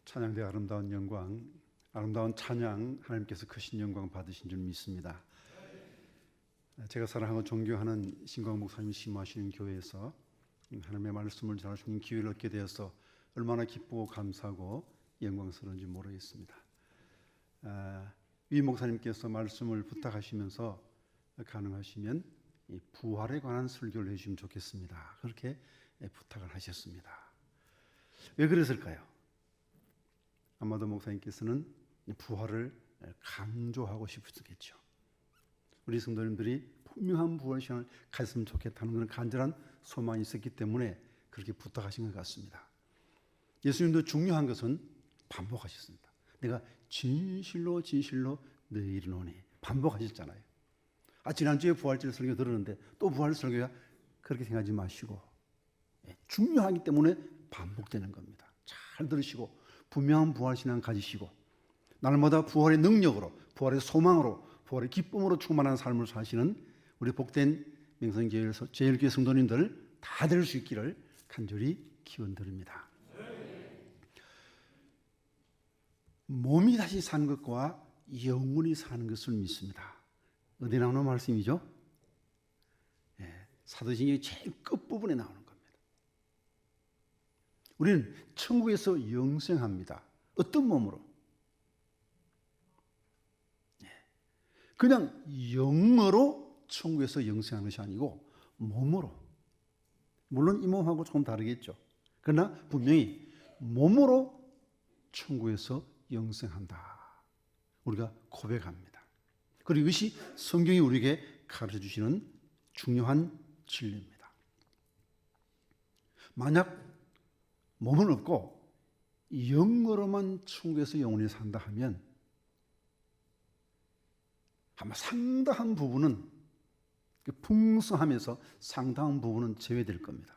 찬양대 아름다운 영광, 아름다운 찬양, 하나님께서 크신 영광 받으신 줄 믿습니다. 제가 사랑하고 존경하는 신광 목사님이 심호하시는 교회에서 하나님의 말씀을 전할 수 있는 기회를 얻게 되어서 얼마나 기쁘고 감사하고 영광스러운지 모르겠습니다. 위 목사님께서 말씀을 부탁하시면서 가능하시면 이 부활에 관한 설교를 해주시면 좋겠습니다. 그렇게 부탁을 하셨습니다. 왜 그랬을까요? 아마도 목사님께서는 부활을 강조하고 싶으시겠죠. 우리 성도님들이 분명한 부활 시간을 가졌으면 좋겠다는 그런 간절한 소망이 있었기 때문에 그렇게 부탁하신 것 같습니다. 예수님도 중요한 것은 반복하셨습니다. 내가 진실로 너희 이르노니 반복하셨잖아요. 지난주에 부활절 설교 들었는데 또 부활 설교야? 그렇게 생각하지 마시고 중요하기 때문에 반복되는 겁니다. 잘 들으시고 분명한 부활 신앙 가지시고 날마다 부활의 능력으로, 부활의 소망으로, 부활의 기쁨으로 충만한 삶을 사시는 우리 복된 명성제일교회 성도님들 다 될 수 있기를 간절히 기원드립니다. 몸이 다시 사는 것과 영혼이 사는 것을 믿습니다. 어디 나오는 말씀이죠? 사도신경의 제일 끝부분에 나오는 겁니다. 우리는 천국에서 영생합니다. 어떤 몸으로? 그냥 영어로 천국에서 영생하는 것이 아니고 몸으로. 물론 이 몸하고 조금 다르겠죠. 그러나 분명히 몸으로 천국에서 영생한다. 우리가 고백합니다. 그리고 이것이 성경이 우리에게 가르쳐주시는 중요한 진리입니다. 만약 몸은 없고 영어로만 천국에서 영원히 산다 하면 아마 상당한 부분은 풍성하면서 상당한 부분은 제외될 겁니다.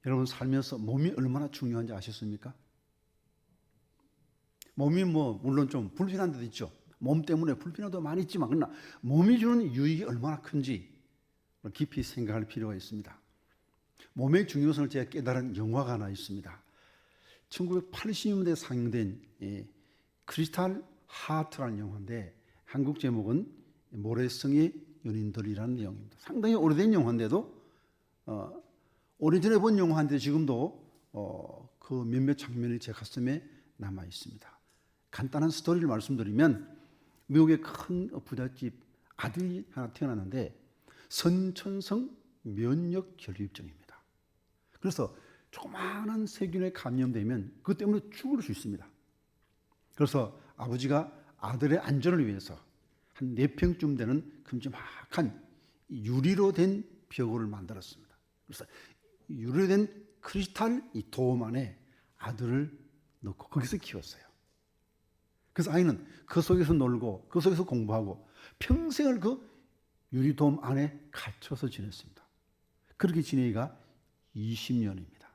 여러분 살면서 몸이 얼마나 중요한지 아셨습니까? 몸이 물론 좀 불편한 데도 있죠. 몸 때문에 불편한 데도 많이 있지만 그러나 몸이 주는 유익이 얼마나 큰지 깊이 생각할 필요가 있습니다. 몸의 중요성을 제가 깨달은 영화가 하나 있습니다. 1980년대에 상영된 크리스탈 하트라는 영화인데 한국 제목은 모래성의 연인들이라는 내용입니다. 상당히 오래된 영화인데도 오래전에 본 영화인데 지금도 그 몇몇 장면이 제 가슴에 남아 있습니다. 간단한 스토리를 말씀드리면 미국의 큰 부잣집 아들이 하나 태어났는데 선천성 면역 결핍증입니다. 그래서 조그마한 세균에 감염되면 그것 때문에 죽을 수 있습니다. 그래서 아버지가 아들의 안전을 위해서 한 4평쯤 되는 큼지막한 유리로 된 벽을 만들었습니다. 그래서 유리로 된 크리스탈 이 돔 안에 아들을 넣고 거기서 키웠어요. 그래서 아이는 그 속에서 놀고 그 속에서 공부하고 평생을 그 유리돔 안에 갇혀서 지냈습니다. 그렇게 지내기가 20년입니다.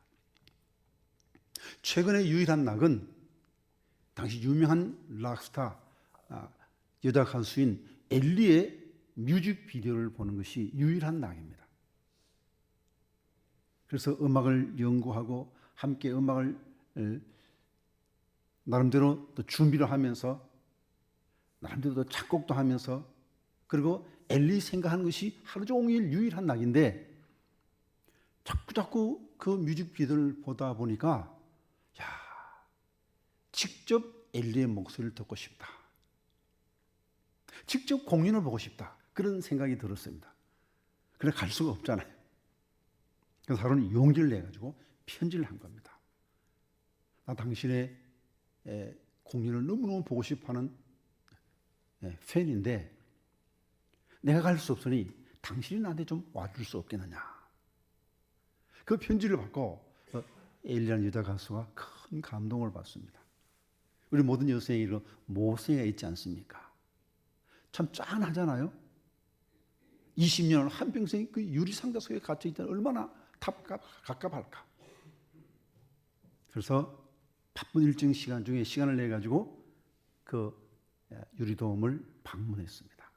최근에 유일한 낙은 당시 유명한 락스타 여자 가수인 엘리의 뮤직비디오를 보는 것이 유일한 낙입니다. 그래서 음악을 연구하고 함께 음악을 나름대로 또 준비를 하면서 나름대로 또 작곡도 하면서 그리고 엘리 생각하는 것이 하루 종일 유일한 낙인데 자꾸 그 뮤직비디오를 보다 보니까 직접 엘리의 목소리를 듣고 싶다. 직접 공연을 보고 싶다. 그런 생각이 들었습니다. 그래 갈 수가 없잖아요. 그래서 하루는 용기를 내가지고 편지를 한 겁니다. 나 당신의 공연을 너무너무 보고 싶어하는 팬인데 내가 갈 수 없으니 당신이 나한테 좀 와줄 수 없겠느냐. 그 편지를 받고 엘리라는 여자 가수가 큰 감동을 받습니다. 우리 모든 여성에게 모성애가 있지 않습니까? 참 짠하잖아요. 20년을 한평생 그 유리상자 속에 갇혀있다는 얼마나 갑갑할까. 그래서 바쁜 일정 시간 중에 시간을 내가지고 그 유리돔을 방문했습니다.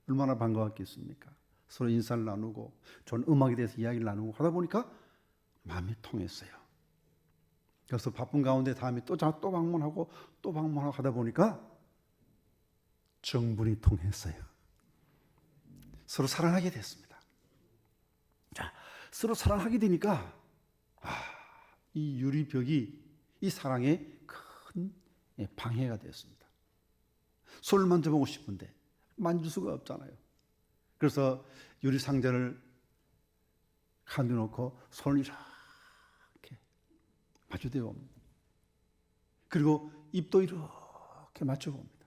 얼마나 반가웠겠습니까? 서로 인사를 나누고 좋은 음악에 대해서 이야기를 나누고 하다 보니까 마음이 통했어요. 그래서 바쁜 가운데 다음에 또 방문하고 또 방문하고 하다 보니까 정분이 통했어요. 서로 사랑하게 됐습니다. 자, 서로 사랑하게 되니까 이 유리벽이 이 사랑에 큰 방해가 되었습니다. 손을 만져보고 싶은데 만질 수가 없잖아요. 그래서 유리 상자를 가운데 놓고 손을 이렇게 마주대어 봅니다. 그리고 입도 이렇게 맞춰봅니다.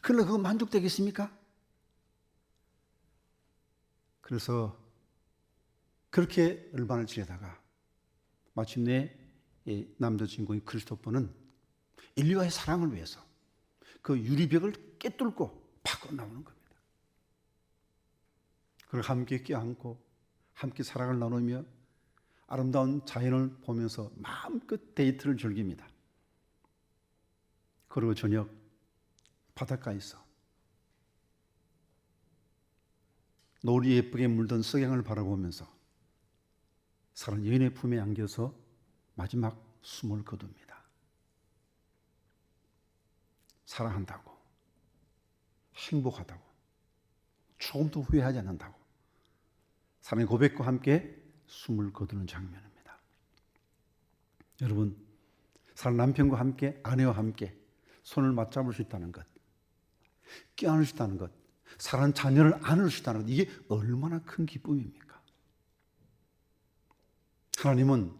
그러나 그거 만족되겠습니까? 그래서 그렇게 얼마나 지내다가 마침내 남자주인공인 크리스토퍼는 인류와의 사랑을 위해서 그 유리벽을 깨뚫고 밖으로 나오는 겁니다. 그리고 함께 껴안고 함께 사랑을 나누며 아름다운 자연을 보면서 마음껏 데이트를 즐깁니다. 그리고 저녁 바닷가에서 노을이 예쁘게 물든 석양을 바라보면서 사랑 여인의 품에 안겨서 마지막 숨을 거둡니다. 사랑한다고, 행복하다고, 조금도 후회하지 않는다고 사랑의 고백과 함께 숨을 거두는 장면입니다. 여러분, 사랑 남편과 함께, 아내와 함께 손을 맞잡을 수 있다는 것, 껴안을 수 있다는 것, 사랑하는 자녀를 안을 수 있다는 것, 이게 얼마나 큰 기쁨입니까? 하나님은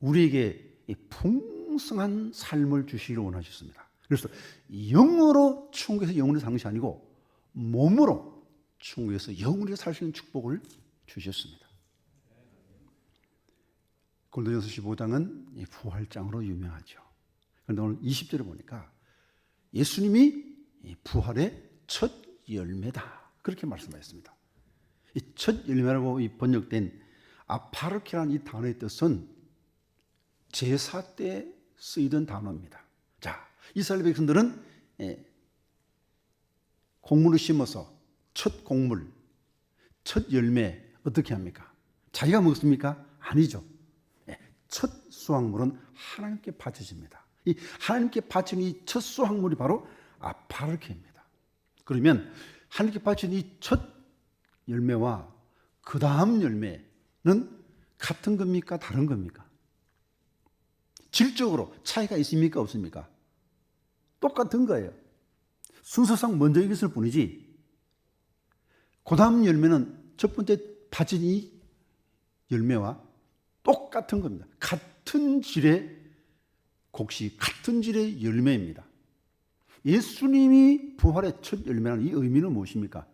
우리에게 이 풍성한 삶을 주시기를 원하셨습니다. 그래서 영으로 천국에서 영원히 사는 것이 아니고 몸으로 천국에서 영원히 살 수 있는 축복을 주셨습니다. 고린도전서 15장은 부활장으로 유명하죠. 그런데 오늘 20절에 보니까 예수님이 부활의 첫 열매다, 그렇게 말씀하셨습니다. 이 첫 열매라고 번역된 아파르키라는 이 단어의 뜻은 제사 때 쓰이던 단어입니다. 자, 이스라엘 백성들은 곡물을 심어서 첫 곡물, 첫 열매 어떻게 합니까? 자기가 먹습니까? 아니죠. 첫 수확물은 하나님께 바쳐집니다. 이 하나님께 바친 이 첫 수확물이 바로 아파르케입니다. 그러면 하나님께 바친 이 첫 열매와 그 다음 열매는 같은 겁니까? 다른 겁니까? 질적으로 차이가 있습니까? 없습니까? 똑같은 거예요. 순서상 먼저 익었을 뿐이지 그 다음 열매는 첫 번째 바친 이 열매와 똑같은 겁니다. 같은 질의 곡식, 같은 질의 열매입니다. 예수님이 부활의 첫 열매라는 이 의미는 무엇입니까?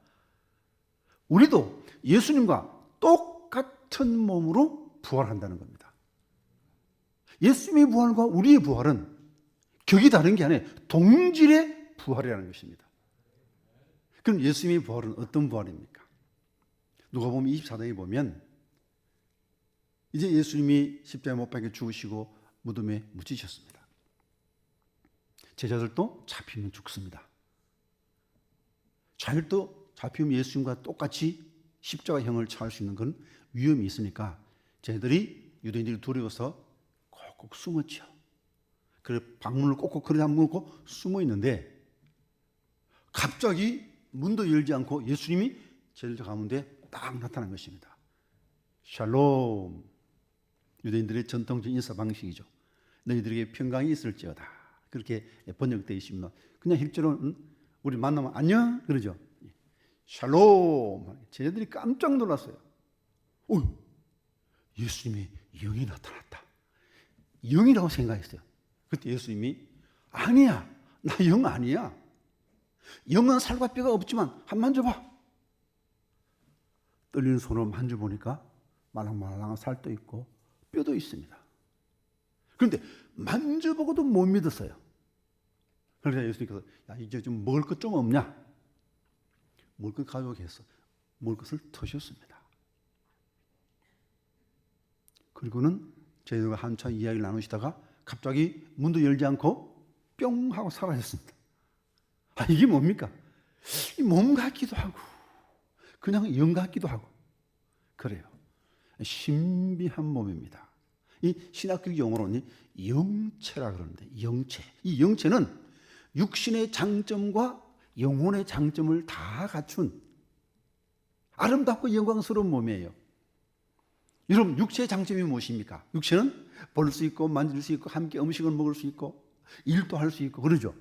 우리도 예수님과 똑같은 몸으로 부활한다는 겁니다. 예수님의 부활과 우리의 부활은 격이 다른 게 아니에요. 동질의 부활이라는 것입니다. 그럼 예수님의 부활은 어떤 부활입니까? 누가복음 24장에 보면 이제 예수님이 십자가에 못 박혀 죽으시고 무덤에 묻히셨습니다. 제자들도 잡히면 죽습니다. 자기들도 잡히면 예수님과 똑같이 십자가형을 처할 수 있는 그런 위험이 있으니까 제자들이 유대인들이 두려워서 꼭꼭 숨었죠. 그래서 방문을 꼭꼭 그래 잠그고 숨어 있는데 갑자기 문도 열지 않고 예수님이 제자들 가운데 딱 나타난 것입니다. 샬롬, 유대인들의 전통적인 인사 방식이죠. 너희들에게 평강이 있을지어다, 그렇게 번역되어 있습니다. 그냥 실제로는 우리 만나면 안녕 그러죠. 샬롬. 제자들이 깜짝 놀랐어요. 예수님의 영이 나타났다. 영이라고 생각했어요. 그때 예수님이 아니야, 나 영 아니야. 영은 살과 뼈가 없지만 한 만져봐. 떨리는 손으로 만져보니까 말랑말랑한 살도 있고 뼈도 있습니다. 그런데 만져보고도 못 믿었어요. 그래서 예수님께서 야, 이제 좀 먹을 것 좀 없냐? 먹을 것 가져오게 해서 먹을 것을 터셨습니다. 그리고는 저희들과 한참 이야기를 나누시다가 갑자기 문도 열지 않고 뿅 하고 사라졌습니다. 이게 뭡니까? 이 몸 같기도 하고 그냥 영 같기도 하고 그래요. 신비한 몸입니다. 이 신학적 용어로는 영체라 그러는데, 영체. 이 영체는 육신의 장점과 영혼의 장점을 다 갖춘 아름답고 영광스러운 몸이에요. 여러분, 육체의 장점이 무엇입니까? 육체는 볼 수 있고 만질 수 있고 함께 음식을 먹을 수 있고 일도 할 수 있고 그러죠.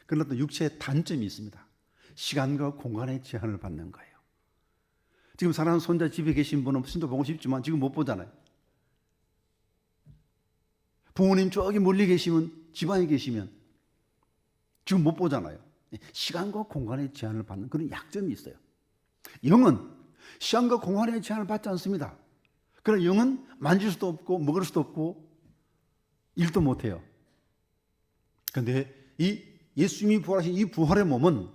그러나 또 육체의 단점이 있습니다. 시간과 공간의 제한을 받는 거예요. 지금 사랑하는 손자 집에 계신 분은 진짜 보고 싶지만 지금 못 보잖아요. 부모님 저기 멀리 계시면, 집안에 계시면 지금 못 보잖아요. 시간과 공간의 제한을 받는 그런 약점이 있어요. 영은 시간과 공간의 제한을 받지 않습니다. 그러나 영은 만질 수도 없고 먹을 수도 없고 일도 못해요. 그런데 이 예수님이 부활하신 이 부활의 몸은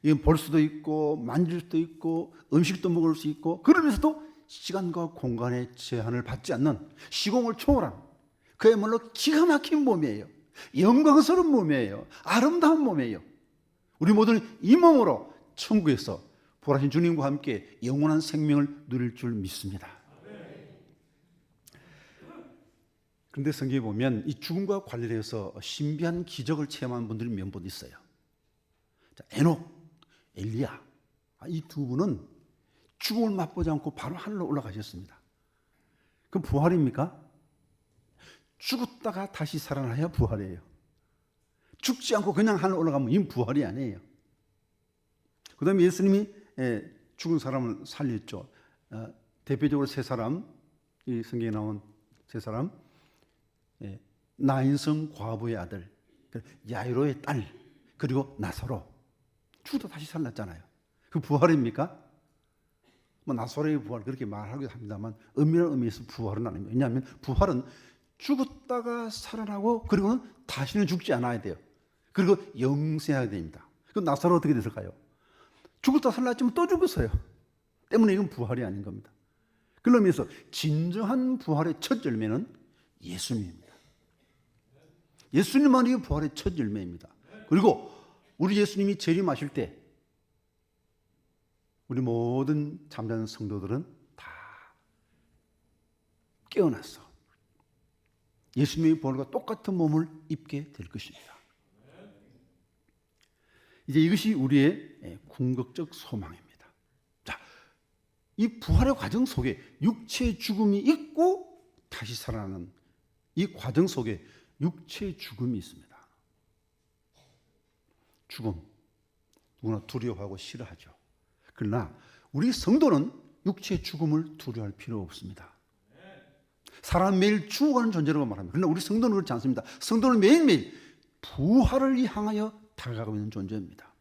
이건 볼 수도 있고 만질 수도 있고 음식도 먹을 수 있고 그러면서도 시간과 공간의 제한을 받지 않는 시공을 초월한 그야말로 기가 막힌 몸이에요. 영광스러운 몸이에요. 아름다운 몸이에요. 우리 모두는 이 몸으로 천국에서 부활하신 주님과 함께 영원한 생명을 누릴 줄 믿습니다. 그런데 성경에 보면 이 죽음과 관련해서 신비한 기적을 체험한 분들이 몇 분 있어요. 자, 에녹, 엘리야, 이 두 분은 죽음을 맛보지 않고 바로 하늘로 올라가셨습니다. 그럼 부활입니까? 죽었다가 다시 살아나야 부활이에요. 죽지 않고 그냥 하늘 올라가면 이건 부활이 아니에요. 그 다음에 예수님이 죽은 사람을 살렸죠. 대표적으로 세 사람, 이 성경에 나온 세 사람, 나인성 과부의 아들, 야이로의 딸, 그리고 나사로. 죽다 다시 살았잖아요. 그 부활입니까? 뭐 나사로의 부활 그렇게 말하기도 합니다만 엄밀한 의미에서 부활은 아닙니다. 왜냐하면 부활은 죽었다가 살아나고 그리고는 다시는 죽지 않아야 돼요. 그리고 영생해야 됩니다. 그럼 나사로 어떻게 됐을까요? 죽었다 살아났지만 또 죽었어요. 때문에 이건 부활이 아닌 겁니다. 그런 의미에서 진정한 부활의 첫 열매는 예수님입니다. 예수님만이 부활의 첫 열매입니다. 그리고 우리 예수님이 재림하실 때 우리 모든 잠자는 성도들은 다 깨어났어. 예수님의 부활과 똑같은 몸을 입게 될 것입니다. 이제 이것이 우리의 궁극적 소망입니다. 자, 이 부활의 과정 속에 육체의 죽음이 있고 다시 살아나는 이 과정 속에 육체의 죽음이 있습니다. 죽음, 누구나 두려워하고 싫어하죠. 그러나 우리 성도는 육체의 죽음을 두려워할 필요 없습니다. 사람 매일 죽어가는 존재라고 말합니다. 그러나 우리 성도는 그렇지 않습니다. 성도는 매일매일 부활을 향하여 다가가고 있는 존재입니다.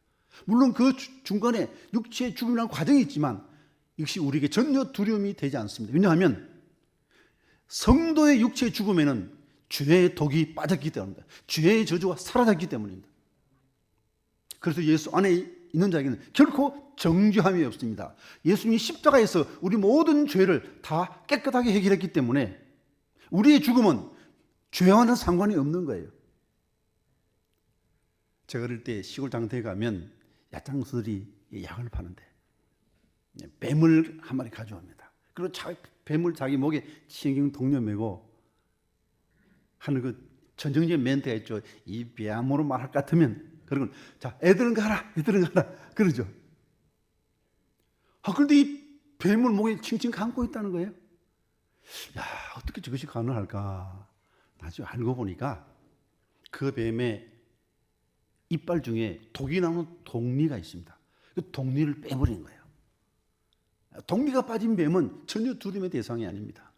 물론 그 중간에 육체의 죽음이라는 과정이 있지만 이것이 우리에게 전혀 두려움이 되지 않습니다. 왜냐하면 성도의 육체의 죽음에는 죄의 독이 빠졌기 때문입니다. 죄의 저주가 사라졌기 때문입니다. 그래서 예수 안에 있는 자에게는 결코 정죄함이 없습니다. 예수님이 십자가에서 우리 모든 죄를 다 깨끗하게 해결했기 때문에 우리의 죽음은 죄와는 상관이 없는 거예요. 제가 어릴 때 시골 장터에 가면 야장수들이 약을 파는데 뱀을 한 마리 가져옵니다. 그리고 뱀을 자기 목에 신경 동려 매고 하는 그 전형적인 멘트가 있죠. 이 뱀으로 말할 것 같으면 그리고 자, 애들은 가라 그러죠. 그런데 이 뱀을 목에 칭칭 감고 있다는 거예요. 야, 어떻게 저것이 가능할까? 나중에 알고 보니까 그 뱀의 이빨 중에 독이 나오는 독리가 있습니다. 그 독리를 빼버린 거예요. 독리가 빠진 뱀은 전혀 두려움의 대상이 아닙니다.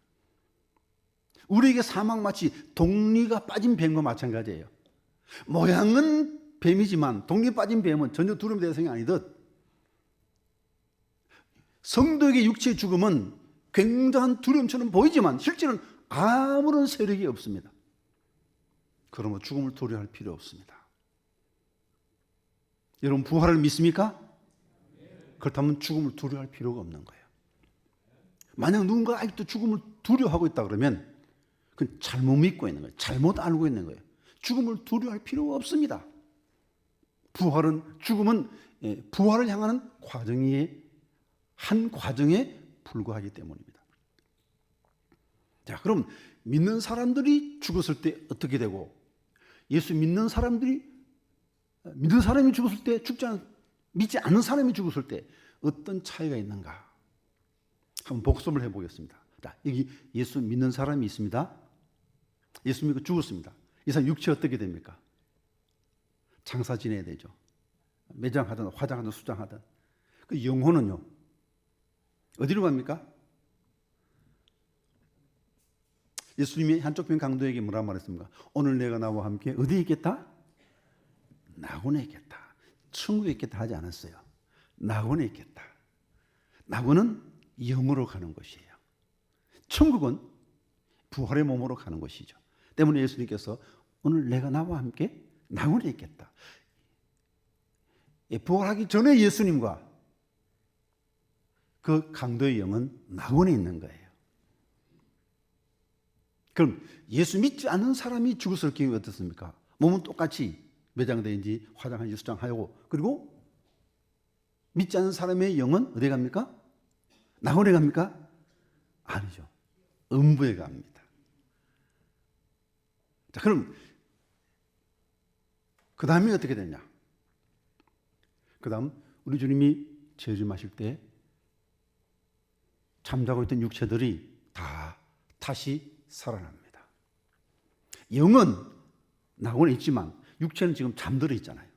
우리에게 사망 마치 독리가 빠진 뱀과 마찬가지예요. 모양은 뱀이지만 독리 빠진 뱀은 전혀 두려움의 대상이 아니듯 성도에게 육체의 죽음은 굉장한 두려움처럼 보이지만 실제는 아무런 세력이 없습니다. 그러면 죽음을 두려워할 필요 없습니다. 여러분 부활을 믿습니까? 그렇다면 죽음을 두려워할 필요가 없는 거예요. 만약 누군가 아직도 죽음을 두려워하고 있다 그러면 그건 잘못 믿고 있는 거예요. 잘못 알고 있는 거예요. 죽음을 두려워할 필요가 없습니다. 죽음은 부활을 향하는 한 과정에 불과하기 때문입니다. 자, 그럼 믿는 사람들이 죽었을 때 어떻게 되고 예수 믿는 사람이 죽었을 때 믿지 않는 사람이 죽었을 때 어떤 차이가 있는가? 한번 복습을 해보겠습니다. 자, 여기 예수 믿는 사람이 있습니다. 예수 믿고 죽었습니다. 이 사람 육체 어떻게 됩니까? 장사 지내야 되죠. 매장하든 화장하든 수장하든. 그 영혼은요, 어디로 갑니까? 예수님이 한쪽 편 강도에게 뭐라 말했습니까? 오늘 내가 나와 함께 어디에 있겠다? 낙원에 있겠다. 천국에 있겠다 하지 않았어요. 낙원에 있겠다. 낙원은 영으로 가는 것이에요. 천국은 부활의 몸으로 가는 것이죠. 때문에 예수님께서 오늘 내가 나와 함께 낙원에 있겠다. 부활하기 전에 예수님과 그 강도의 영은 낙원에 있는 거예요. 그럼 예수 믿지 않는 사람이 죽었을 경우에 어떻습니까? 몸은 똑같이 매장되는지 화장하는지 수장하고, 그리고 믿지 않는 사람의 영은 어디 갑니까? 낙원에 갑니까? 아니죠. 음부에 갑니다. 자, 그럼 그 다음에 어떻게 되냐? 그 다음 우리 주님이 재림하실 때 잠자고 있던 육체들이 다 다시 살아납니다. 영은 낙원에 있지만 육체는 지금 잠들어 있잖아요.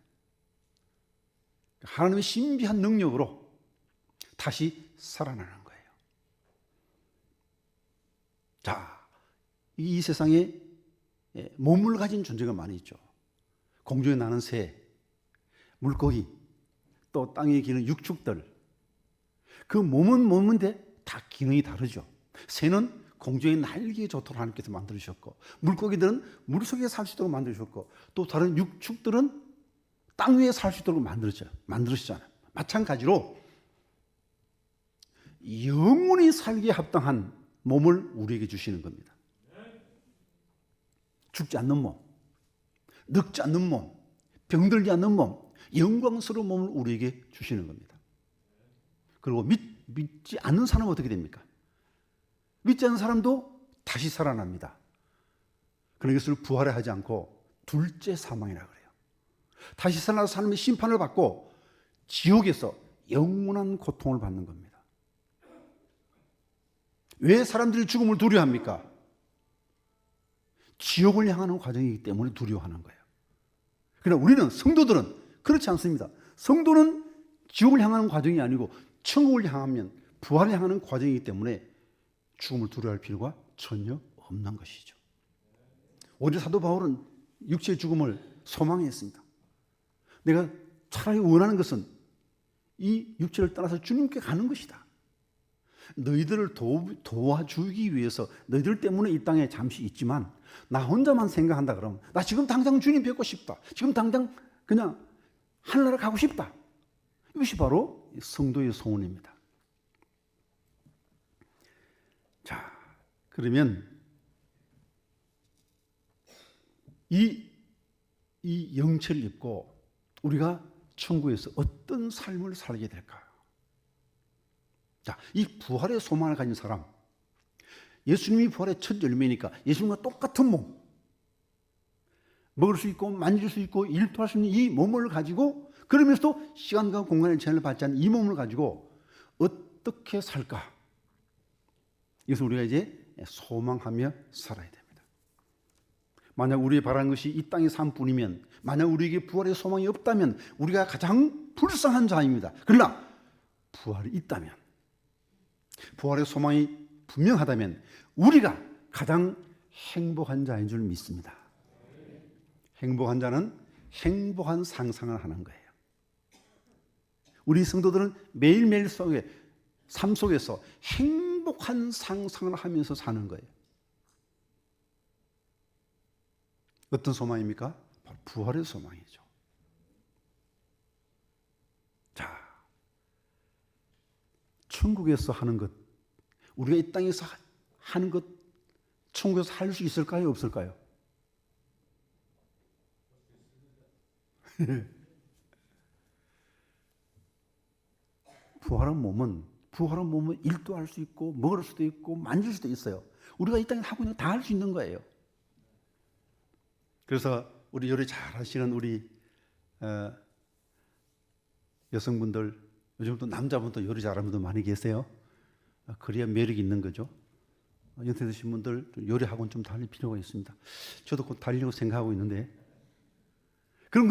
하나님의 신비한 능력으로 다시 살아나는 거예요. 자, 이 세상에 몸을 가진 존재가 많이 있죠. 공중에 나는 새, 물고기, 또 땅에 기는 육축들. 그 몸은 몸인데 다 기능이 다르죠. 새는 공중에 날기에 좋도록 하나님께서 만들으셨고, 물고기들은 물속에 살 수 있도록 만드셨고, 또 다른 육축들은 땅 위에 살 수 있도록 만들으셨잖아요. 마찬가지로 영원히 살기에 합당한 몸을 우리에게 주시는 겁니다. 죽지 않는 몸, 늙지 않는 몸, 병들지 않는 몸, 영광스러운 몸을 우리에게 주시는 겁니다. 그리고 믿지 않는 사람은 어떻게 됩니까? 믿지 않는 사람도 다시 살아납니다. 그런 것을 부활에 하지 않고 둘째 사망이라고 그래요. 다시 살아나서 사람의 심판을 받고 지옥에서 영원한 고통을 받는 겁니다. 왜 사람들이 죽음을 두려워합니까? 지옥을 향하는 과정이기 때문에 두려워하는 거예요. 그러나 우리는, 성도들은 그렇지 않습니다. 성도는 지옥을 향하는 과정이 아니고 천국을 향하면 부활을 향하는 과정이기 때문에 죽음을 두려워할 필요가 전혀 없는 것이죠. 오히려 사도 바울은 육체의 죽음을 소망했습니다. 내가 차라리 원하는 것은 이 육체를 떠나서 주님께 가는 것이다. 너희들을 도와주기 위해서 너희들 때문에 이 땅에 잠시 있지만 나 혼자만 생각한다 그러면 나 지금 당장 주님 뵙고 싶다. 지금 당장 그냥 하늘나라 가고 싶다. 이것이 바로 성도의 소원입니다. 자, 그러면 이 영체를 입고 우리가 천국에서 어떤 삶을 살게 될까요? 자, 이 부활의 소망을 가진 사람, 예수님이 부활의 첫 열매니까 예수님과 똑같은 몸, 먹을 수 있고 만질 수 있고 일도 할 수 있는 이 몸을 가지고, 그러면서도 시간과 공간의 제한을 받지 않는 이 몸을 가지고 어떻게 살까? 이것을 우리가 이제 소망하며 살아야 됩니다. 만약 우리의 바라는 것이 이 땅의 삶뿐이면, 만약 우리에게 부활의 소망이 없다면 우리가 가장 불쌍한 자입니다. 그러나 부활이 있다면, 부활의 소망이 분명하다면 우리가 가장 행복한 자인 줄 믿습니다. 행복한 자는 행복한 상상을 하는 거예요. 우리 성도들은 매일매일 삶 속에서 행복한 상상을 하면서 사는 거예요. 어떤 소망입니까? 바로 부활의 소망이죠. 자, 천국에서 하는 것, 우리가 이 땅에서 하는 것, 천국에서 할 수 있을까요? 없을까요? 부활한 몸은 일도 할 수 있고 먹을 수도 있고 만질 수도 있어요. 우리가 이 땅에 하고 있는 거 다 할 수 있는 거예요. 그래서 우리 요리 잘 하시는 우리 여성분들, 요즘 또 남자분도 요리 잘하는 분들 많이 계세요. 그래야 매력이 있는 거죠. 연세 드신 분들 요리학원 좀 다닐 필요가 있습니다. 저도 곧 다니려고 생각하고 있는데, 그럼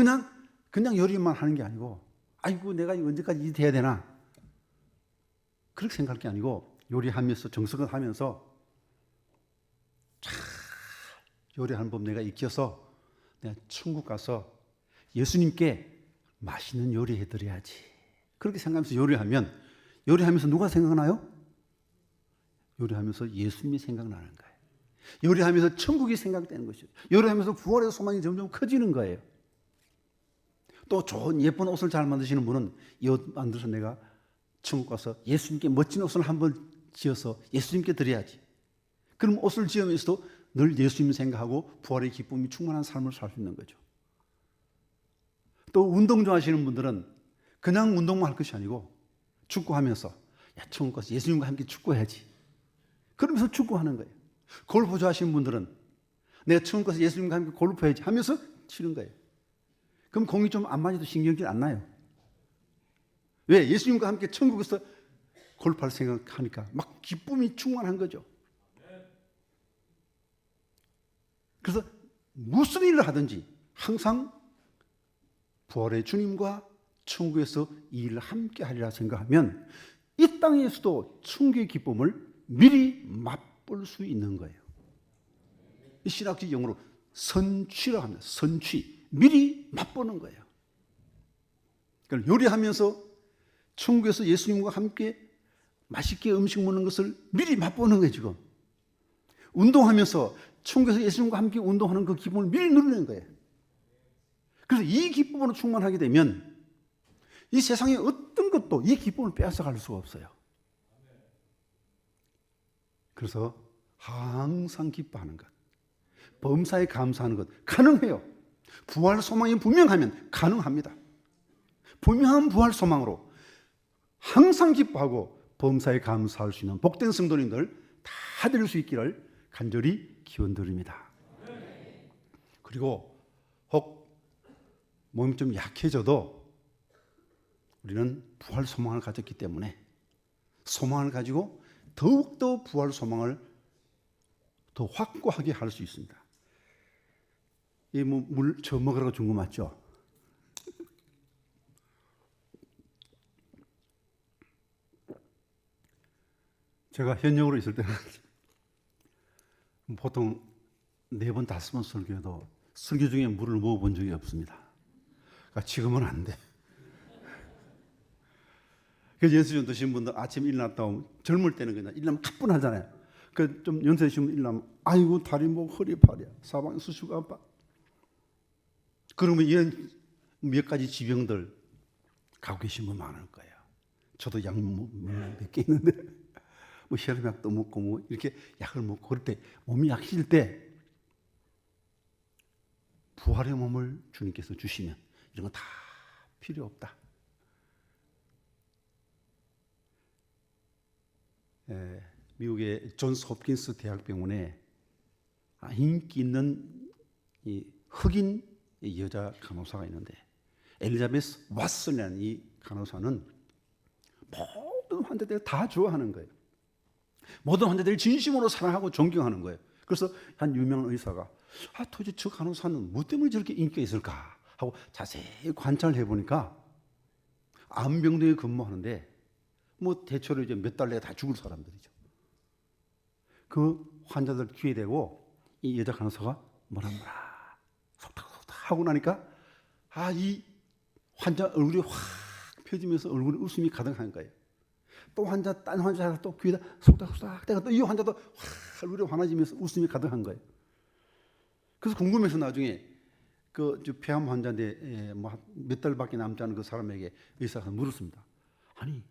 그냥 요리만 하는 게 아니고, 아이고 내가 언제까지 이 돼야 되나, 그렇게 생각할 게 아니고, 요리하면서 정성을 하면서 잘 요리하는 법 내가 익혀서 내가 천국 가서 예수님께 맛있는 요리 해드려야지, 그렇게 생각하면서 요리하면서 누가 생각나요? 요리하면서 예수님이 생각나는 거예요. 요리하면서 천국이 생각되는 것이죠. 요리하면서 부활의 소망이 점점 커지는 거예요. 또 좋은 예쁜 옷을 잘 만드시는 분은 이 옷 만들어서 내가 천국 가서 예수님께 멋진 옷을 한번 지어서 예수님께 드려야지. 그럼 옷을 지으면서도 늘 예수님 생각하고 부활의 기쁨이 충만한 삶을 살 수 있는 거죠. 또 운동 좋아하시는 분들은 그냥 운동만 할 것이 아니고 축구하면서, 야, 천국 가서 예수님과 함께 축구해야지, 그러면서 축구하는 거예요. 골프 좋아하시는 분들은 내가 천국 가서 예수님과 함께 골프해야지 하면서 치는 거예요. 그럼 공이 좀 안 맞아도 신경질 안 나요. 왜? 예수님과 함께 천국에서 골프할 생각하니까 막 기쁨이 충만한 거죠. 그래서 무슨 일을 하든지 항상 부활의 주님과 천국에서 이 일을 함께 하리라 생각하면 이 땅에서도 천국의 기쁨을 미리 맛볼 수 있는 거예요. 이 신학적 용어로 선취라고 합니다. 선취. 미리 맛보는 거예요. 그러니까 요리하면서 천국에서 예수님과 함께 맛있게 음식 먹는 것을 미리 맛보는 거예요, 지금. 운동하면서 천국에서 예수님과 함께 운동하는 그 기쁨을 미리 누리는 거예요. 그래서 이 기쁨으로 충만하게 되면 이 세상의 어떤 것도 이 기쁨을 빼앗아갈 수가 없어요. 그래서 항상 기뻐하는 것, 범사에 감사하는 것 가능해요. 부활 소망이 분명하면 가능합니다. 분명한 부활 소망으로 항상 기뻐하고 범사에 감사할 수 있는 복된 성도님들 다 될 수 있기를 간절히 기원드립니다. 그리고 혹 몸이 좀 약해져도 우리는 부활 소망을 가졌기 때문에 소망을 가지고 더욱더 부활 소망을 더 확고하게 할 수 있습니다. 이 물 저 먹으라고 준 거 맞죠? 제가 현역으로 있을 때는 보통 4번, 5번 설교해도 설교 중에 물을 먹어본 적이 없습니다. 그러니까 지금은 안 돼. 그래서 연수전 드신 분들 아침 일어났다 오면 젊을 때는 그냥 일어나면 가뿐하잖아요. 그 좀 연세 드신 분 일어나면 아이고 다리 목 허리 팔이야 사방에 수수가 아파. 그러면 이런 몇 가지 지병들 갖고 계신 분 많을 거예요. 저도 약 몇 개 있는데 뭐 혈압약도 먹고 뭐 이렇게 약을 먹고 그럴 때 몸이 약해질 때 부활의 몸을 주님께서 주시면 이런 거 다 필요 없다. 미국의 존스 홉킨스 대학병원에 인기 있는 이 흑인 여자 간호사가 있는데 엘리자베스 왓슨이라는 이 간호사는 모든 환자들을 다 좋아하는 거예요. 모든 환자들을 진심으로 사랑하고 존경하는 거예요. 그래서 한 유명한 의사가 도대체 저 간호사는 뭐 때문에 저렇게 인기가 있을까 하고 자세히 관찰을 해보니까 암병동에 근무하는데 뭐 대체로 이제 몇 달 내에 다 죽을 사람들이죠. 그 환자들 귀에 대고 이 여자 간호사가 뭐라 속닥속닥 하고 나니까 이 환자 얼굴이 확 펴지면서 얼굴에 웃음이 가득한 거예요. 또 딴 환자가 또 귀에다 속닥속닥 대고 또 이 환자도 확 얼굴이 환해지면서 웃음이 가득한 거예요. 그래서 궁금해서 나중에 그 폐암 환자인데 뭐 몇 달밖에 남지 않은 그 사람에게 의사가 물었습니다. 아니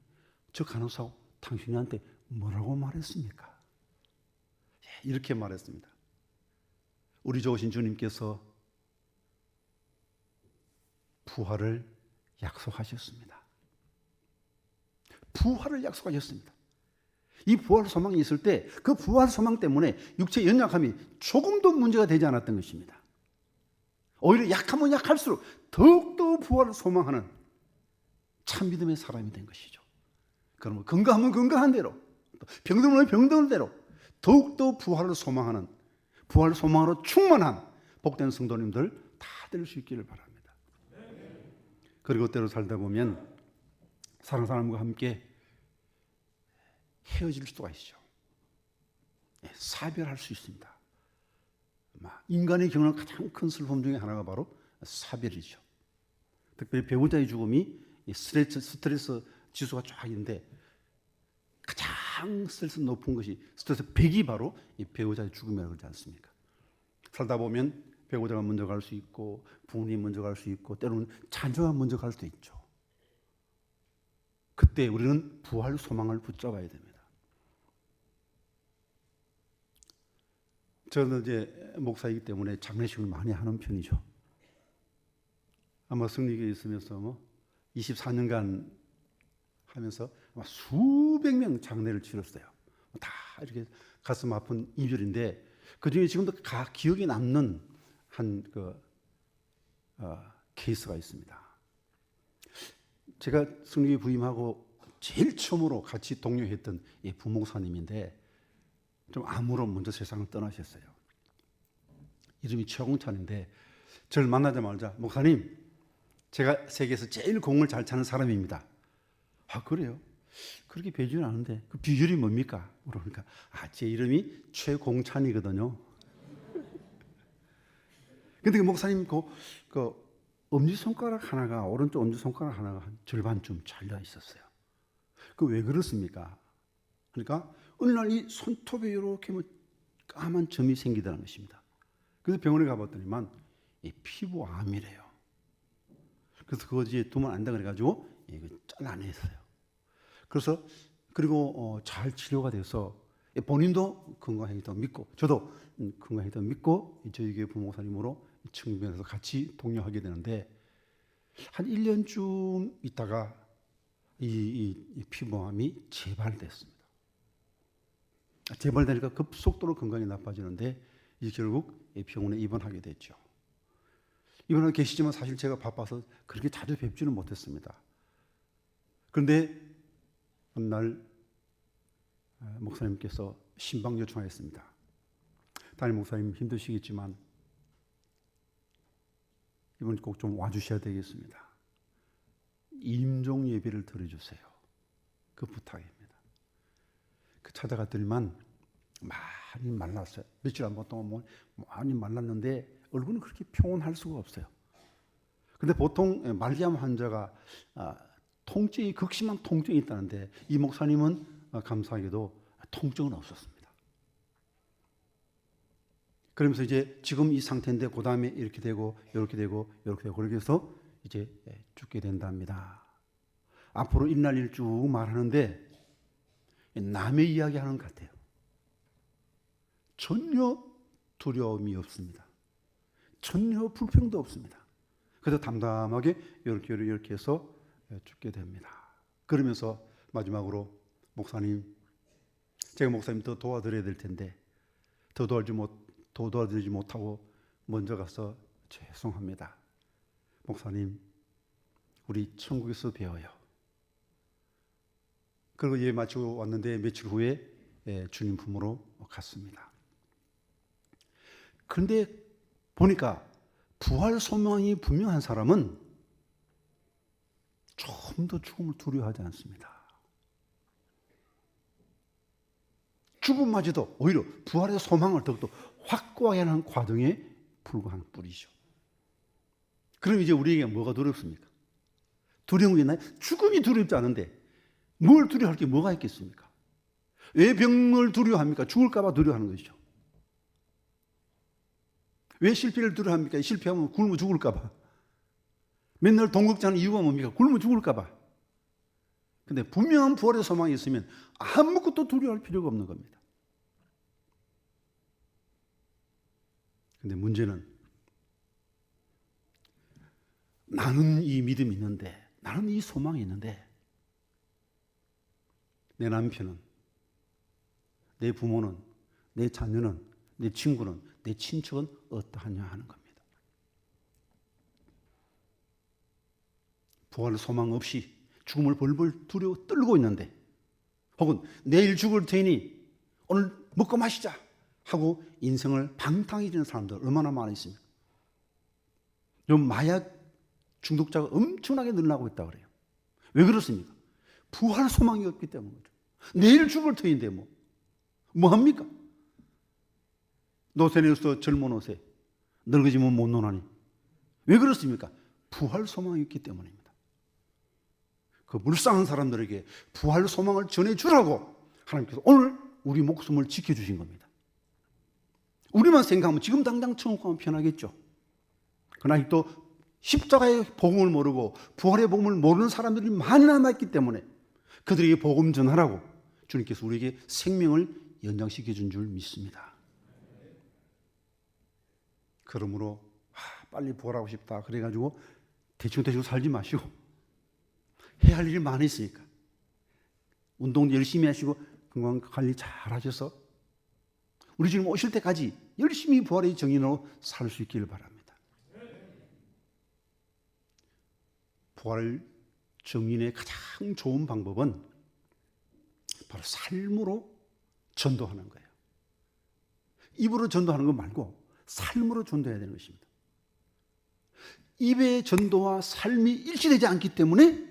저 간호사 당신한테 뭐라고 말했습니까? 이렇게 말했습니다. 우리 좋으신 주님께서 부활을 약속하셨습니다. 부활을 약속하셨습니다. 이 부활 소망이 있을 때 그 부활 소망 때문에 육체의 연약함이 조금도 문제가 되지 않았던 것입니다. 오히려 약하면 약할수록 더욱더 부활을 소망하는 참 믿음의 사람이 된 것이죠. 그러면 건강하면 건강한 대로, 병들면 병든 대로 더욱더 부활을 소망하는, 부활 소망으로 충만한 복된 성도님들 다 될 수 있기를 바랍니다. 그리고 때로 살다 보면 사랑하는 사람과 함께 헤어질 수가 있죠. 사별할 수 있습니다. 인간이 겪는 가장 큰 슬픔 중에 하나가 바로 사별이죠. 특별히 배우자의 죽음이 스트레스 지수가 쫙 있는데 가장 스트레스 높은 것이 스트레스 100이 바로 이 배우자의 죽음이라고 그러지 않습니까? 살다 보면 배우자가 먼저 갈 수 있고 부모님이 먼저 갈 수 있고 때로는 자녀가 먼저 갈 수도 있죠. 그때 우리는 부활 소망을 붙잡아야 됩니다. 저는 이제 목사이기 때문에 장례식을 많이 하는 편이죠. 아마 승리교에 있으면서 24년간 하면서 아마 수백 명 장례를 치렀어요. 다 이렇게 가슴 아픈 이별인데 그 중에 지금도 기억에 남는 한 케이스가 있습니다. 제가 승리교에 부임하고 제일 처음으로 같이 동료했던 이 부목사님인데 좀 암으로 먼저 세상을 떠나셨어요. 이름이 최공찬인데 저를 만나자마자 목사님, 제가 세계에서 제일 공을 잘 차는 사람입니다. 아, 그래요? 그렇게 배지는 않은데 그 비결이 뭡니까? 그러니까 제 이름이 최공찬이거든요. 근데 그 목사님 그 엄지손가락 하나가, 오른쪽 엄지손가락 하나가 한 절반쯤 잘려 있었어요. 그 왜 그렇습니까? 그러니까 어느 날 이 손톱에 이렇게 까만 점이 생기더라는 것입니다. 그래서 병원에 가봤더니만 이 피부암이래요. 그래서 그거 이제 두면 안 된다 그래가지고 이거 잘라냈어요. 그래서 그리고 잘 치료가 돼서 본인도 건강해지다고 믿고 저도 건강해지다고 믿고 저희 교회 부목사님으로 청년에서 같이 동료하게 되는데 한 1년쯤 있다가 이 피부암이 재발됐습니다. 재발되니까 급속도로 건강이 나빠지는데 이제 결국 병원에 입원하게 됐죠. 입원하고 계시지만 사실 제가 바빠서 그렇게 자주 뵙지는 못했습니다. 그런데 어느 날 목사님께서 신방 요청하였습니다. 담임 목사님 힘드시겠지만 이번 꼭 좀 와주셔야 되겠습니다. 임종 예배를 드려주세요. 그 부탁입니다. 그 찾아갔더니만 많이 말랐어요. 며칠 안 동안 많이 말랐는데 얼굴은 그렇게 평온할 수가 없어요. 근데 보통 말기암 환자가 통증이, 극심한 통증이 있다는데 이 목사님은 감사하게도 통증은 없었습니다. 그러면서 이제 지금 이 상태인데 그 다음에 이렇게 되고 이렇게 되고 이렇게 되고 그렇게 해서 이제 죽게 된답니다. 앞으로 일날 쭉 말하는데 남의 이야기 하는 것 같아요. 전혀 두려움이 없습니다. 전혀 불평도 없습니다. 그래서 담담하게 이렇게 해서 죽게 됩니다. 그러면서 마지막으로 목사님, 제가 목사님 더 도와드려야 될 텐데 더 도와드리지 못하고 먼저 가서 죄송합니다. 목사님, 우리 천국에서 배워요. 그리고 예배 마치고 왔는데 며칠 후에 주님 품으로 갔습니다. 그런데 보니까 부활 소망이 분명한 사람은 좀 더 죽음을 두려워하지 않습니다. 죽음마저도 오히려 부활의 소망을 더욱더 확고하게 하는 과정에 불과한 뿐이죠. 그럼 이제 우리에게 뭐가 두렵습니까? 두려운 게 있나요? 죽음이 두렵지 않은데 뭘 두려워할 게 뭐가 있겠습니까? 왜 병을 두려워합니까? 죽을까 봐 두려워하는 것이죠. 왜 실패를 두려워합니까? 실패하면 굶어 죽을까 봐. 맨날 돈 걱정하는 이유가 뭡니까? 굶어 죽을까 봐. 근데 분명한 부활의 소망이 있으면 아무것도 두려워할 필요가 없는 겁니다. 근데 문제는 나는 이 믿음이 있는데, 나는 이 소망이 있는데 내 남편은, 내 부모는, 내 자녀는, 내 친구는, 내 친척은 어떠하냐 하는 겁니다. 부활 소망 없이 죽음을 벌벌 두려워 떨고 있는데, 혹은 내일 죽을 테니 오늘 먹고 마시자 하고 인생을 방탕히 지는 사람들 얼마나 많이 있습니까? 요 마약 중독자가 엄청나게 늘어나고 있다고 그래요. 왜 그렇습니까? 부활 소망이 없기 때문이죠. 내일 죽을 터인데 뭐 합니까? 노쇠내서 젊은 옷에 늙어지면 못 노나니. 왜 그렇습니까? 부활 소망이 있기 때문입니다. 그 불쌍한 사람들에게 부활 소망을 전해주라고 하나님께서 오늘 우리 목숨을 지켜주신 겁니다. 우리만 생각하면 지금 당장 천국 가면 편하겠죠. 그러나 또 십자가의 복음을 모르고 부활의 복음을 모르는 사람들이 많이 남아있기 때문에 그들에게 복음 전하라고 주님께서 우리에게 생명을 연장시켜 준 줄 믿습니다. 그러므로 빨리 부활하고 싶다 그래가지고 대충 살지 마시고 해야 할 일이 많이 있으니까 운동 열심히 하시고 건강관리 잘 하셔서 우리 주님 오실 때까지 열심히 부활의 정인으로 살 수 있기를 바랍니다. 부활 정인의 가장 좋은 방법은 바로 삶으로 전도하는 거예요. 입으로 전도하는 것 말고 삶으로 전도해야 되는 것입니다. 입의 전도와 삶이 일치되지 않기 때문에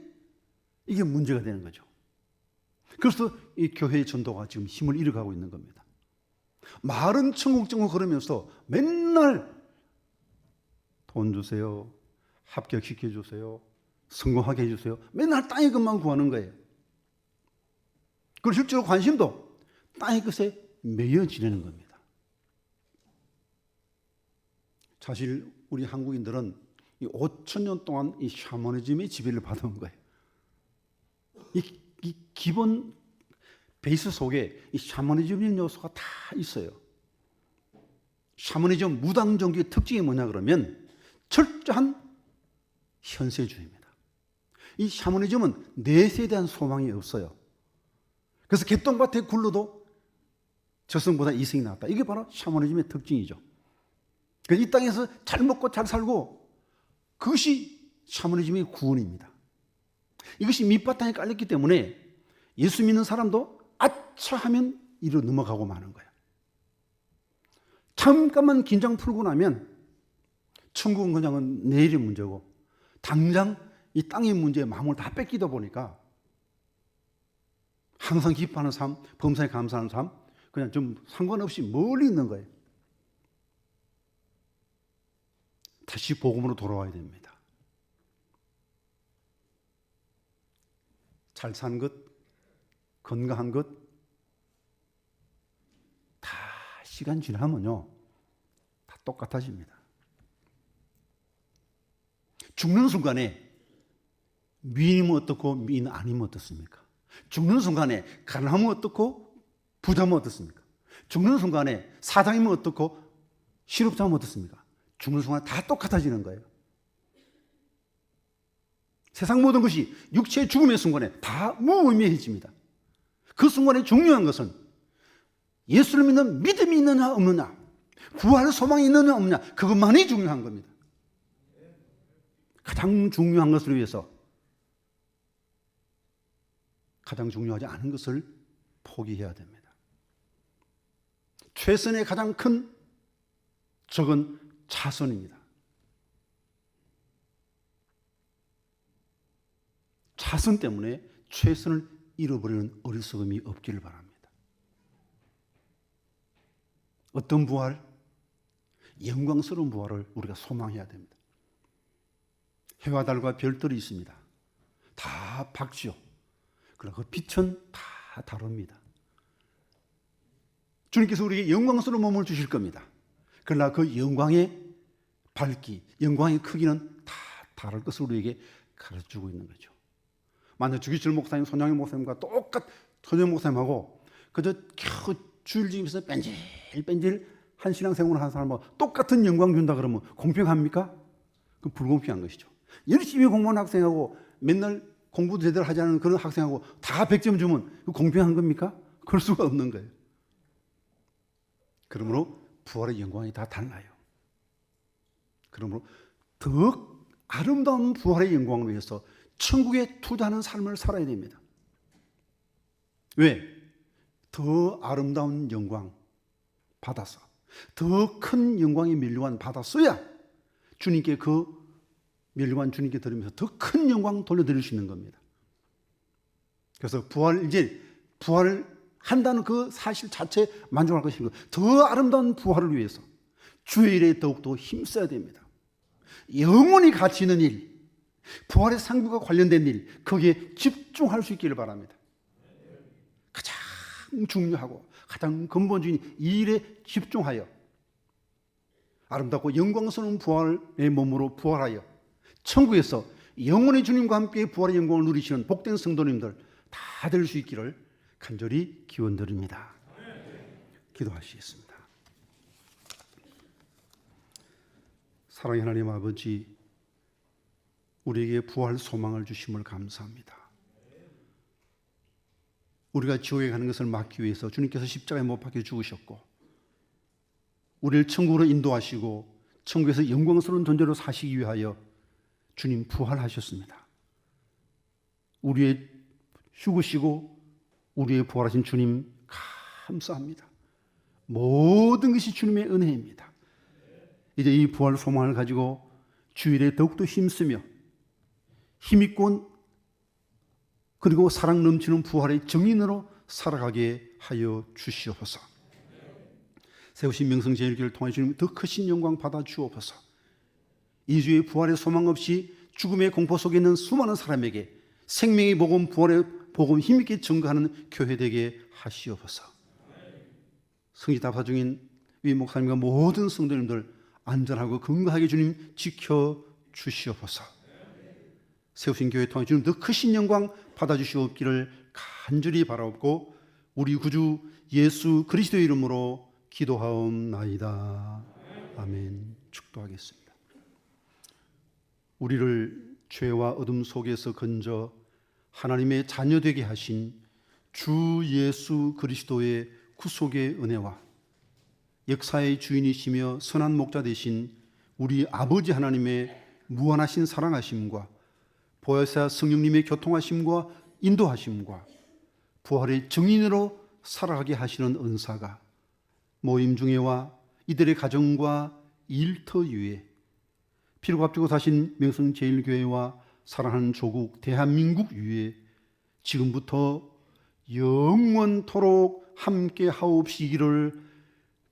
이게 문제가 되는 거죠. 그래서 이 교회의 전도가 지금 힘을 잃어가고 있는 겁니다. 말은 천국천국 걸으면서 맨날 돈 주세요, 합격시켜 주세요, 성공하게 해주세요. 맨날 땅의 것만 구하는 거예요. 그리고 실제로 관심도 땅의 것에 매여 지내는 겁니다. 사실 우리 한국인들은 이 5,000년 동안 이 샤머니즘의 지배를 받아온 거예요. 이 기본 베이스 속에 이 샤머니즘의 요소가 다 있어요. 샤머니즘 무당 종교의 특징이 뭐냐 그러면 철저한 현세주의입니다. 이 샤머니즘은 내세에 대한 소망이 없어요. 그래서 개똥밭에 굴러도 저승보다 이승이 낫다. 이게 바로 샤머니즘의 특징이죠. 이 땅에서 잘 먹고 잘 살고 그것이 샤머니즘의 구원입니다. 이것이 밑바탕에 깔렸기 때문에 예수 믿는 사람도 아차 하면 이리로 넘어가고 마는 거예요. 잠깐만 긴장 풀고 나면 천국은 그냥 내일의 문제고 당장 이 땅의 문제에 마음을 다 뺏기다 보니까 항상 기뻐하는 삶, 범사에 감사하는 삶, 그냥 좀 상관없이 멀리 있는 거예요. 다시 복음으로 돌아와야 됩니다. 잘 사는 것, 건강한 것, 다 시간 지나면요, 다 똑같아집니다. 죽는 순간에 미인이면 어떻고 미인 아니면 어떻습니까? 죽는 순간에 가난하면 어떻고 부자면 어떻습니까? 죽는 순간에 사장이면 어떻고 실업자면 어떻습니까? 죽는 순간 다 똑같아지는 거예요. 세상 모든 것이 육체의 죽음의 순간에 다 무의미해집니다. 그 순간에 중요한 것은 예수를 믿는 믿음이 있느냐 없느냐, 구할 소망이 있느냐 없느냐, 그것만이 중요한 겁니다. 가장 중요한 것을 위해서 가장 중요하지 않은 것을 포기해야 됩니다. 최선의 가장 큰 적은 자선입니다. 자선 때문에 최선을 잃어버리는 어리석음이 없기를 바랍니다. 어떤 부활? 영광스러운 부활을 우리가 소망해야 됩니다. 해와 달과 별들이 있습니다. 다 밝죠. 그러나 그 빛은 다 다릅니다. 주님께서 우리에게 영광스러운 몸을 주실 겁니다. 그러나 그 영광의 밝기, 영광의 크기는 다 다를 것을 우리에게 가르쳐주고 있는 거죠. 만약 주기철 목사님, 손양희 목사님과 손양희 목사님하고 그저 겨우 주일 지키면서 뺀질뺀질 한 신앙생활을 하는 사람하고 똑같은 영광 준다 그러면 공평합니까? 그건 불공평한 것이죠. 열심히 공부하는 학생하고 맨날 공부도 제대로 하지 않는 그런 학생하고 다 100점 주면 그 공평한 겁니까? 그럴 수가 없는 거예요. 그러므로 부활의 영광이 다 달라요. 그러므로 더 아름다운 부활의 영광을 위해서 천국에 투자하는 삶을 살아야 됩니다. 왜? 더 아름다운 영광 받아서, 더 큰 영광이 면류관 받았어야 주님께 그 면류관 주님께 드리면서 더 큰 영광 돌려드릴 수 있는 겁니다. 그래서 부활을 한다는 그 사실 자체에 만족할 것이고, 더 아름다운 부활을 위해서 주일에 더욱더 힘써야 됩니다. 영원히 가치 있는 일, 부활의 상급과 관련된 일, 거기에 집중할 수 있기를 바랍니다. 가장 중요하고 가장 근본적인 이 일에 집중하여 아름답고 영광스러운 부활의 몸으로 부활하여 천국에서 영원히 주님과 함께 부활의 영광을 누리시는 복된 성도님들 다 될 수 있기를 간절히 기원드립니다. 기도하시겠습니다. 사랑의 하나님 아버지, 우리에게 부활 소망을 주심을 감사합니다. 우리가 지옥에 가는 것을 막기 위해서 주님께서 십자가에 못 박혀 죽으셨고, 우리를 천국으로 인도하시고 천국에서 영광스러운 존재로 사시기 위하여 주님 부활하셨습니다. 우리의 죽으시고 우리의 부활하신 주님 감사합니다. 모든 것이 주님의 은혜입니다. 이제 이 부활 소망을 가지고 주일에 더욱더 힘쓰며 힘있고 그리고 사랑 넘치는 부활의 정인으로 살아가게 하여 주시옵소서. 세우신 명성제일교회를 통해 주님 더 크신 영광 받아 주옵소서. 이 주의 부활의 소망 없이 죽음의 공포 속에 있는 수많은 사람에게 생명의 복음, 부활의 복음 힘있게 증거하는 교회 되게 하시옵소서. 성지답사 중인 위 목사님과 모든 성도님들 안전하고 건강하게 주님 지켜 주시옵소서. 세우신 교회 통해 주님 더 크신 영광 받아주시옵기를 간절히 바라옵고 우리 구주 예수 그리스도의 이름으로 기도하옵나이다. 아멘. 축도하겠습니다. 우리를 죄와 어둠 속에서 건져 하나님의 자녀 되게 하신 주 예수 그리스도의 구속의 은혜와 역사의 주인이시며 선한 목자 되신 우리 아버지 하나님의 무한하신 사랑하심과 보혜사 성령님의 교통하심과 인도하심과 부활의 증인으로 살아가게 하시는 은사가 모임 중에와 이들의 가정과 일터 위에 피를 값주고 사신 명성제일교회와 사랑하는 조국 대한민국 위에 지금부터 영원토록 함께 하옵시기를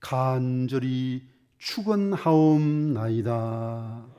간절히 축원하옵나이다.